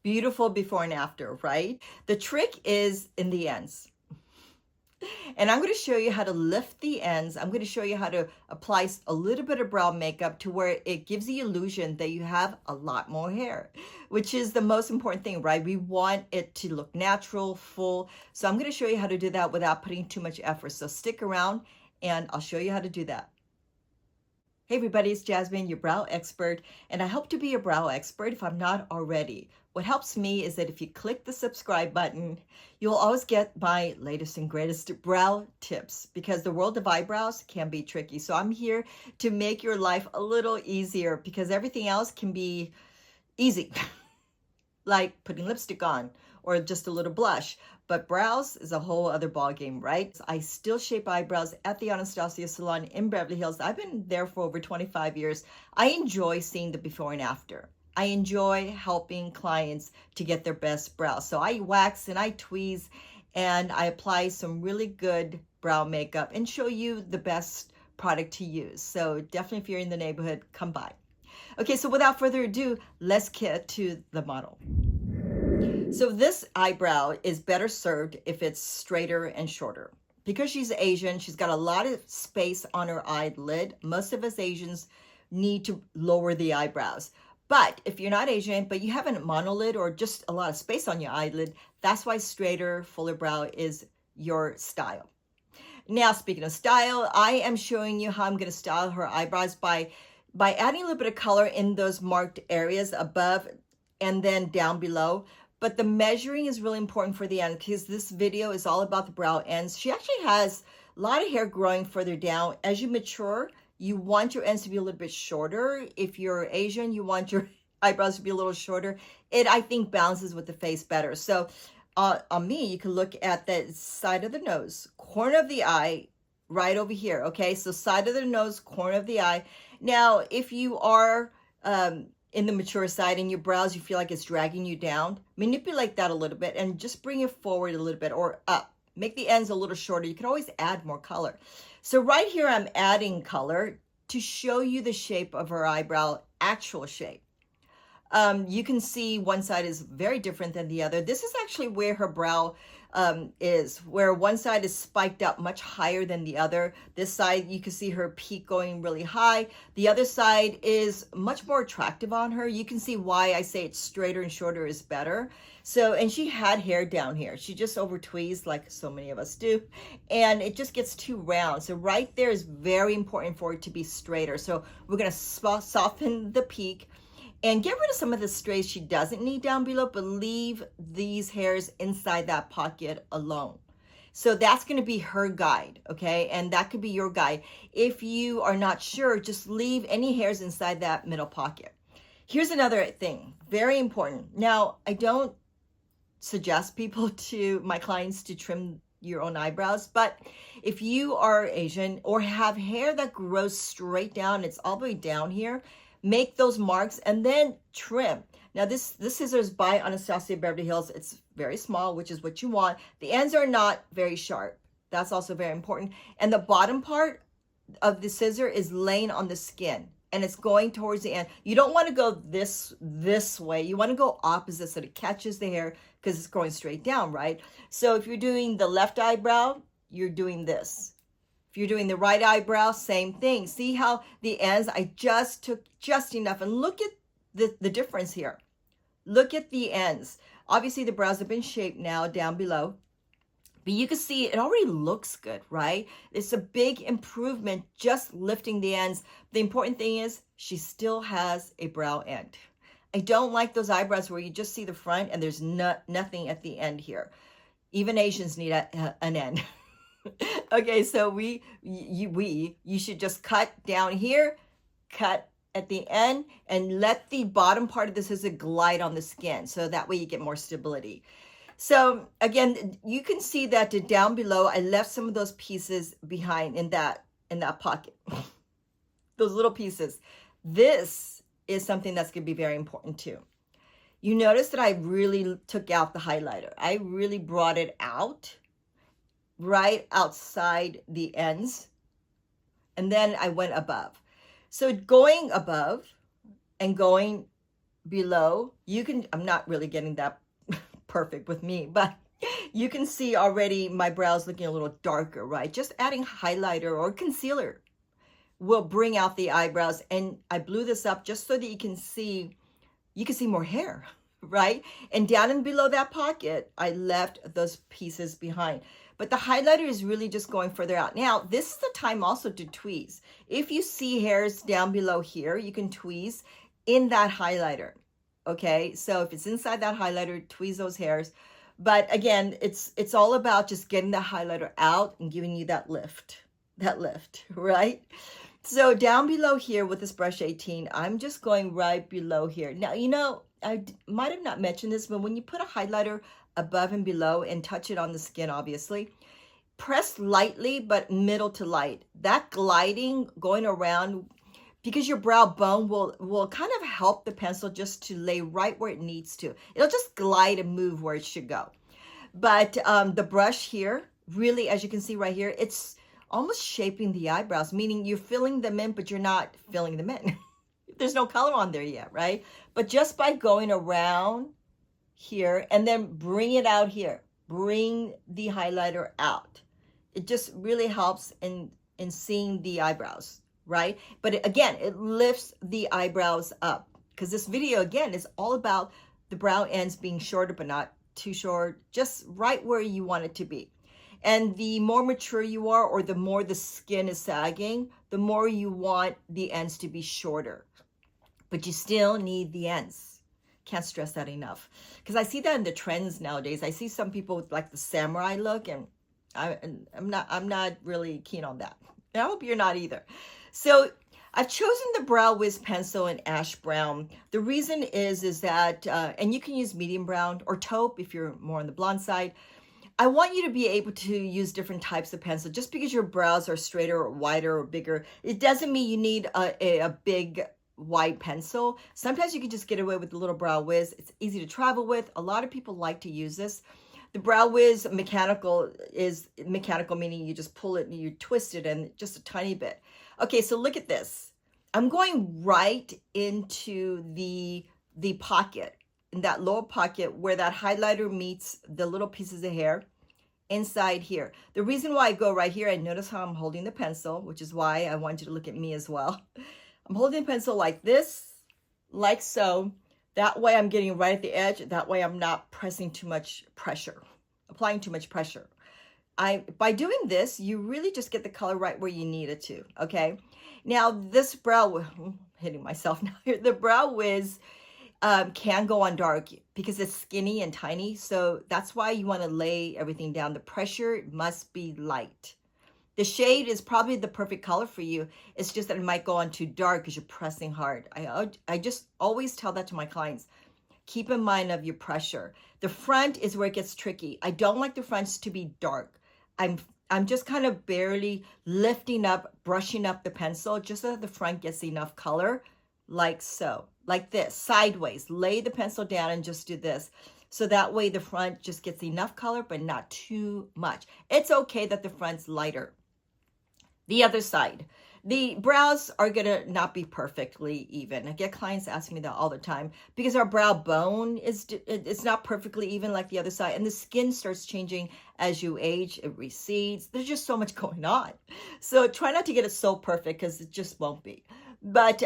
beautiful before and after, right? The trick is in the ends. And I'm going to show you how to lift the ends. I'm going to show you how to apply a little bit of brow makeup to where it gives the illusion that you have a lot more hair, which is the most important thing, right? We want it to look natural, full. So I'm going to show you how to do that without putting too much effort. So stick around and I'll show you how to do that. Hey everybody, it's Jasmine, your brow expert, and I hope to be your brow expert if I'm not already. What helps me is that if you click the subscribe button, you'll always get my latest and greatest brow tips because the world of eyebrows can be tricky. So I'm here to make your life a little easier because everything else can be easy, like putting lipstick on or just a little blush. But brows is a whole other ballgame, right? I still shape eyebrows at the Anastasia salon in Beverly Hills. I've been there for over 25 years. I enjoy seeing the before and after. I enjoy helping clients to get their best brows. So I wax and I tweeze and I apply some really good brow makeup and show you the best product to use. So definitely if you're in the neighborhood, come by. Okay, so without further ado, let's get to the model. So this eyebrow is better served if it's straighter and shorter. Because she's Asian, she's got a lot of space on her eyelid. Most of us Asians need to lower the eyebrows. But if you're not Asian, but you have a monolid or just a lot of space on your eyelid, that's why straighter, fuller brow is your style. Now, speaking of style, I am showing you how I'm going to style her eyebrows by adding a little bit of color in those marked areas above and then down below. But the measuring is really important for the end because this video is all about the brow ends. She actually has a lot of hair growing further down. As you mature, you want your ends to be a little bit shorter. If you're Asian, you want your eyebrows to be a little shorter. It, I think, balances with the face better. So on me, you can look at the side of the nose, corner of the eye, right over here. Okay, so side of the nose, corner of the eye. Now, if you are in the mature side and your brows, you feel like it's dragging you down, manipulate that a little bit and just bring it forward a little bit or up. Make the ends a little shorter. You can always add more color. So right here, I'm adding color to show you the shape of her eyebrow, actual shape. You can see one side is very different than the other. This is actually where her brow is, where one side is spiked up much higher than the other. This side, you can see her peak going really high. The other side is much more attractive on her. You can see why I say it's straighter and shorter is better. So, and she had hair down here. She just over tweezed like so many of us do. And it just gets too round. So right there is very important for it to be straighter. So we're going to soften the peak and get rid of some of the strays she doesn't need down below, but leave these hairs inside that pocket alone. So that's going to be her guide, okay? And that could be your guide. If you are not sure, just leave any hairs inside that middle pocket. Here's another thing, very important. Now, I don't suggest my clients to trim your own eyebrows, but if you are Asian or have hair that grows straight down, it's all the way down here, make those marks and then trim. Now this scissor is by Anastasia Beverly Hills. It's very small, which is what you want. The ends are not very sharp. That's also very important. And the bottom part of the scissor is laying on the skin and it's going towards the end. You don't want to go this way. You want to go opposite so it catches the hair because it's going straight down, right? So if you're doing the left eyebrow, you're doing this. If you're doing the right eyebrow, same thing. See how the ends, I just took just enough. And look at the difference here. Look at the ends. Obviously, the brows have been shaped now down below. But you can see it already looks good, right? It's a big improvement just lifting the ends. The important thing is she still has a brow end. I don't like those eyebrows where you just see the front and there's nothing at the end here. Even Asians need an end. Okay, so you should just cut down here, cut at the end, and let the bottom part of the scissor glide on the skin. So that way you get more stability. So again, you can see that down below, I left some of those pieces behind in that pocket. Those little pieces. This is something that's going to be very important too. You notice that I really took out the highlighter. I really brought it out right outside the ends, and then I went above. So going above and going below, you can, I'm not really getting that perfect with me, but you can see already my brows looking a little darker, right? Just adding highlighter or concealer will bring out the eyebrows. And I blew this up just so that you can see more hair, right? And down and below that pocket, I left those pieces behind. But the highlighter is really just going further out. Now, this is the time also to tweeze. If you see hairs down below here, you can tweeze in that highlighter, okay? So if it's inside that highlighter, tweeze those hairs. But again, it's all about just getting the highlighter out and giving you that lift, right? So down below here with this brush 18, I'm just going right below here. Now, you know, I might have not mentioned this, but when you put a highlighter above and below and touch it on the skin, obviously, press lightly, but middle to light. That gliding going around, because your brow bone will kind of help the pencil just to lay right where it needs to. It'll just glide and move where it should go. But the brush here, really, as you can see right here, it's almost shaping the eyebrows, meaning you're filling them in, but you're not filling them in. There's no color on there yet, right? But just by going around here and then bring it out here, bring the highlighter out. It just really helps in seeing the eyebrows, right? But again, it lifts the eyebrows up, because this video, again, is all about the brow ends being shorter, but not too short, just right where you want it to be. And the more mature you are, or the more the skin is sagging, the more you want the ends to be shorter. But you still need the ends. Can't stress that enough. Because I see that in the trends nowadays. I see some people with like the samurai look, and I'm not really keen on that. And I hope you're not either. So I've chosen the Brow Wiz pencil in ash brown. The reason is that, and you can use medium brown or taupe if you're more on the blonde side. I want you to be able to use different types of pencil. Just because your brows are straighter or wider or bigger, it doesn't mean you need a big wide pencil. Sometimes you can just get away with the little Brow Wiz. It's easy to travel with. A lot of people like to use this. The Brow Wiz mechanical is mechanical, meaning you just pull it and you twist it and just a tiny bit. Okay, so look at this. I'm going right into the pocket, in that lower pocket where that highlighter meets the little pieces of hair inside here. The reason why I go right here, and notice how I'm holding the pencil, which is why I want you to look at me as well. I'm holding the pencil like this, like so. That way I'm getting right at the edge. That way I'm not pressing too much pressure, applying too much pressure. By doing this, you really just get the color right where you need it to, okay? Now this I'm hitting myself now here. The Brow Wiz can go on dark because it's skinny and tiny. So that's why you want to lay everything down. The pressure must be light. The shade is probably the perfect color for you. It's just that it might go on too dark because you're pressing hard. I just always tell that to my clients. Keep in mind of your pressure. The front is where it gets tricky. I don't like the fronts to be dark. I'm just kind of barely lifting up, brushing up the pencil just so that the front gets enough color, like so, like this, sideways. Lay the pencil down and just do this. So that way the front just gets enough color, but not too much. It's okay that the front's lighter. The other side, the brows are gonna not be perfectly even. I get clients asking me that all the time because our brow bone it's not perfectly even like the other side, and the skin starts changing as you age. It recedes. There's just so much going on. So try not to get it so perfect because it just won't be. But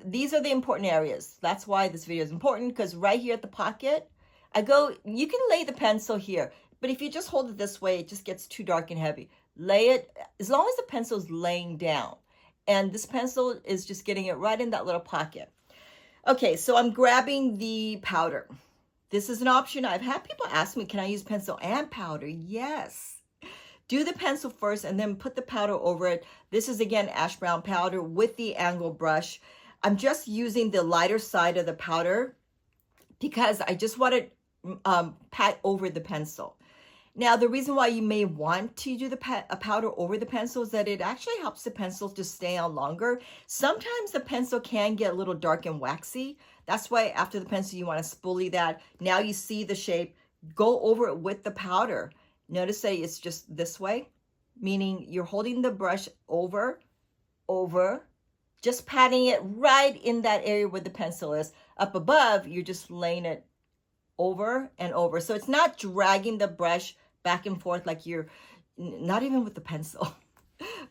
these are the important areas. That's why this video is important, because right here at the pocket, you can lay the pencil here, but if you just hold it this way, it just gets too dark and heavy. Lay it, as long as the pencil is laying down, and this pencil is just getting it right in that little pocket. Okay, so I'm grabbing the powder. This is an option. I've had people ask me, can I use pencil and powder? Yes. Do the pencil first and then put the powder over it. This is, again, ash brown powder with the angle brush. I'm just using the lighter side of the powder because I just want to pat over the pencil. Now, the reason why you may want to do the powder over the pencil is that it actually helps the pencil to stay on longer. Sometimes the pencil can get a little dark and waxy. That's why after the pencil, you want to spoolie that. Now you see the shape. Go over it with the powder. Notice that it's just this way, meaning you're holding the brush over, just patting it right in that area where the pencil is. Up above, you're just laying it over and over. So it's not dragging the brush back and forth like you're, not even with the pencil.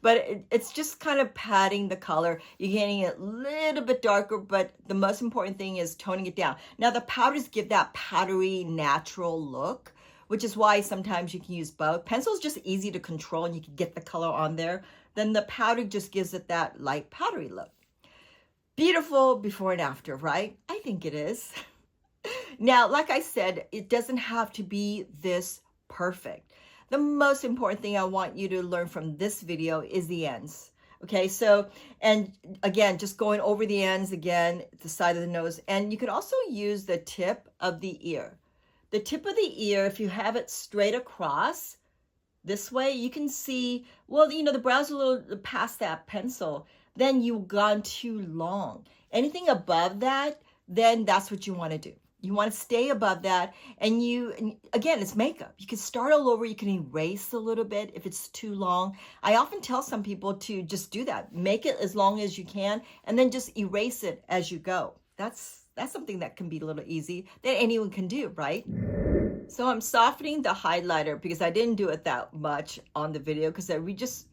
But it's just kind of patting the color. You're getting it a little bit darker, but the most important thing is toning it down. Now the powders give that powdery, natural look, which is why sometimes you can use both. Pencil is just easy to control and you can get the color on there. Then the powder just gives it that light powdery look. Beautiful before and after, right? I think it is. Now, like I said, it doesn't have to be this perfect. The most important thing I want you to learn from this video is the ends. Okay, so, and again, just going over the ends again, the side of the nose. And you can also use the tip of the ear. The tip of the ear, if you have it straight across this way, you can see, well, you know, the brows are a little past that pencil, then you've gone too long. Anything above that, then that's what you want to do. You want to stay above that, and again, it's makeup. You can start all over. You can erase a little bit if it's too long. I often tell some people to just do that. Make it as long as you can, and then just erase it as you go. That's something that can be a little easy that anyone can do, right? So I'm softening the highlighter because I didn't do it that much on the video because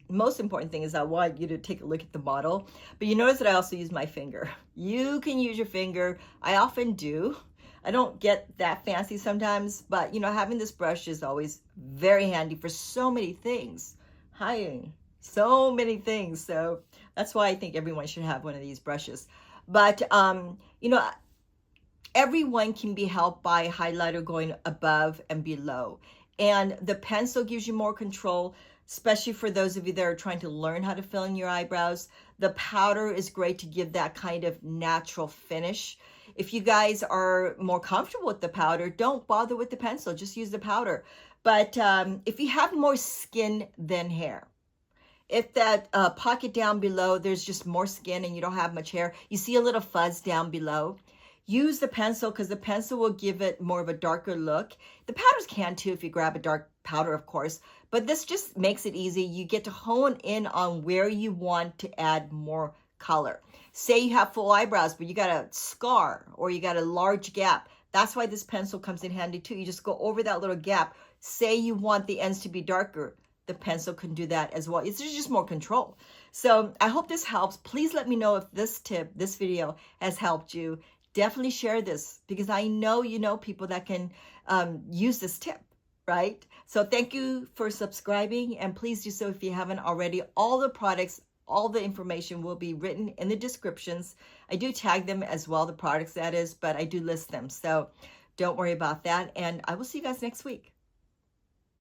most important thing is I want you to take a look at the model. But you notice that I also use my finger. You can use your finger. I often do. I don't get that fancy sometimes, but you know, having this brush is always very handy for so many things. So many things. So that's why I think everyone should have one of these brushes. But you know, everyone can be helped by highlighter going above and below. And the pencil gives you more control, especially for those of you that are trying to learn how to fill in your eyebrows. The powder is great to give that kind of natural finish. If you guys are more comfortable with the powder, don't bother with the pencil, just use the powder. But if you have more skin than hair, if that pocket down below, there's just more skin and you don't have much hair, you see a little fuzz down below, use the pencil because the pencil will give it more of a darker look. The powders can too if you grab a dark powder, of course, but this just makes it easy. You get to hone in on where you want to add more color. Say you have full eyebrows, but you got a scar or you got a large gap. That's why this pencil comes in handy too. You just go over that little gap. Say you want the ends to be darker. The pencil can do that as well. It's just more control. So I hope this helps. Please let me know if this video has helped you. Definitely share this because I know you know people that can use this tip, right? So thank you for subscribing, and please do so if you haven't already. All the products, all the information will be written in the descriptions. I do tag them as well, the products that is, but I do list them. So don't worry about that. And I will see you guys next week.